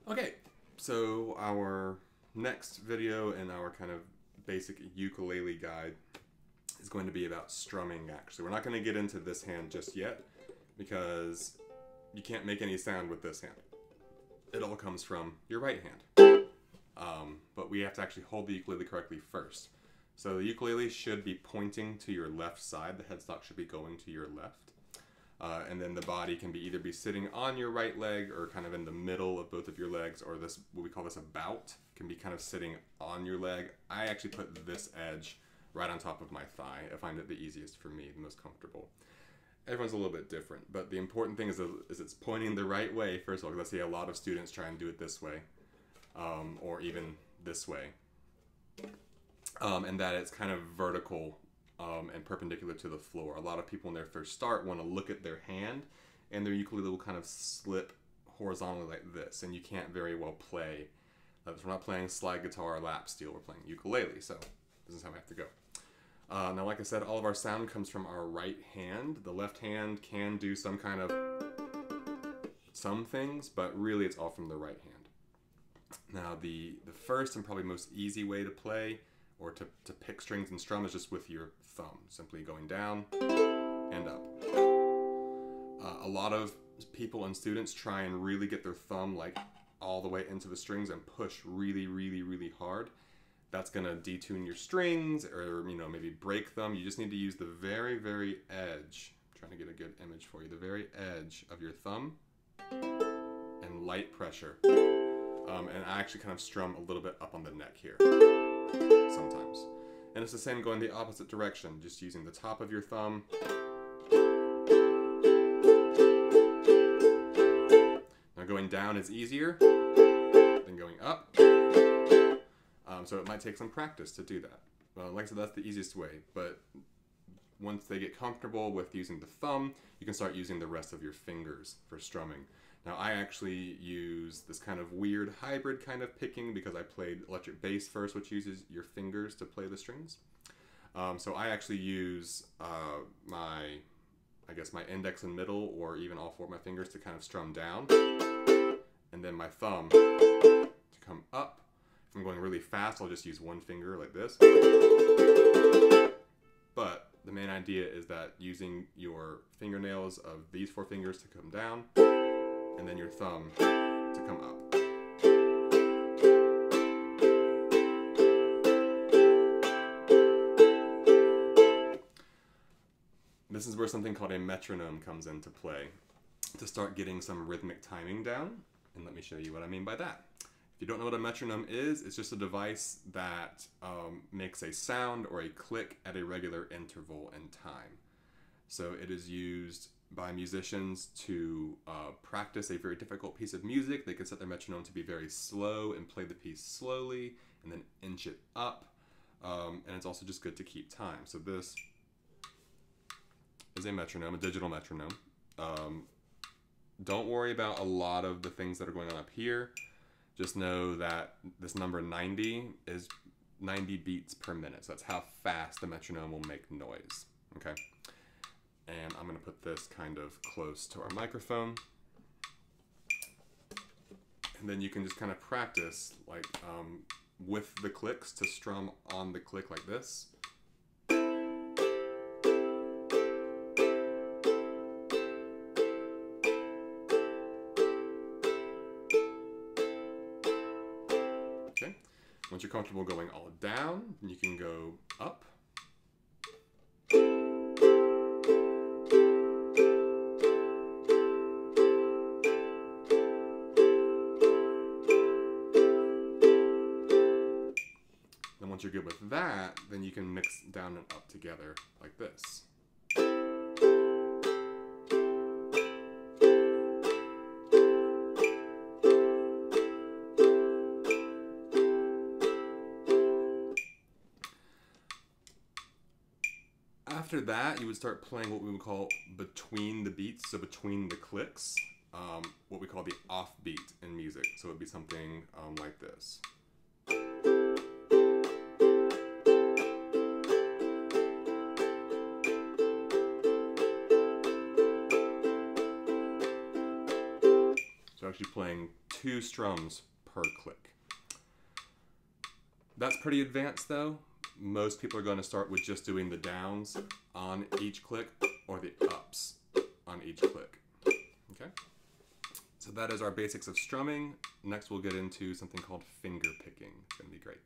Okay, so our next video in our kind of basic ukulele guide is going to be about strumming, actually. We're not going to get into this hand just yet because you can't make any sound with this hand. It all comes from your right hand. But we have to actually hold the ukulele correctly first. So the ukulele should be pointing to your left side. The headstock should be going to your left. And then the body can either be sitting on your right leg or kind of in the middle of both of your legs, or this, what we call this a bout, can be kind of sitting on your leg. I actually put this edge right on top of my thigh. I find it the easiest for me, the most comfortable. Everyone's a little bit different, but the important thing is it's pointing the right way. First of all, let's see a lot of students try and do it this way, or even this way, and that it's kind of vertical and perpendicular to the floor. A lot of people when they first start want to look at their hand, and their ukulele will kind of slip horizontally like this, and you can't very well play. We're not playing slide guitar or lap steel, we're playing ukulele, so this is how we have to go. Now, like I said, all of our sound comes from our right hand. The left hand can do some things, but really it's all from the right hand. Now, the first and probably most easy way to play or to pick strings and strum is just with your thumb, simply going down and up. A lot of people and students try and really get their thumb like all the way into the strings and push really, really, really hard. That's gonna detune your strings or maybe break them. You just need to use the very, very edge. I'm trying to get a good image for you. The very edge of your thumb and light pressure. And I actually kind of strum a little bit up on the neck here sometimes. And it's the same going the opposite direction, just using the top of your thumb. Now going down is easier than going up. So it might take some practice to do that. Like I said, that's the easiest way, but once they get comfortable with using the thumb, you can start using the rest of your fingers for strumming. Now, I actually use this kind of weird hybrid kind of picking because I played electric bass first, which uses your fingers to play the strings. So I actually use my index and middle, or even all four of my fingers, to kind of strum down, and then my thumb to come up. If I'm going really fast, I'll just use one finger like this. But the main idea is that using your fingernails of these four fingers to come down, and then your thumb to come up. This is where something called a metronome comes into play to start getting some rhythmic timing down. And let me show you what I mean by that. If you don't know what a metronome is, it's just a device that makes a sound or a click at a regular interval in time. So it is used by musicians to practice a very difficult piece of music. They can set their metronome to be very slow and play the piece slowly and then inch it up. And it's also just good to keep time. So this is a metronome, a digital metronome. Don't worry about a lot of the things that are going on up here. Just know that this number 90 is 90 beats per minute. So that's how fast the metronome will make noise, okay? And I'm gonna put this kind of close to our microphone. And then you can just kind of practice like with the clicks to strum on the click like this. Okay. Once you're comfortable going all down, you can go up. Once you're good with that, then you can mix down and up together like this. After that, you would start playing what we would call between the beats, so between the clicks, what we call the offbeat in music. So it would be something like this. So actually playing 2 strums per click. That's pretty advanced though. Most people are going to start with just doing the downs on each click or the ups on each click. Okay? So that is our basics of strumming. Next we'll get into something called finger picking. It's going to be great.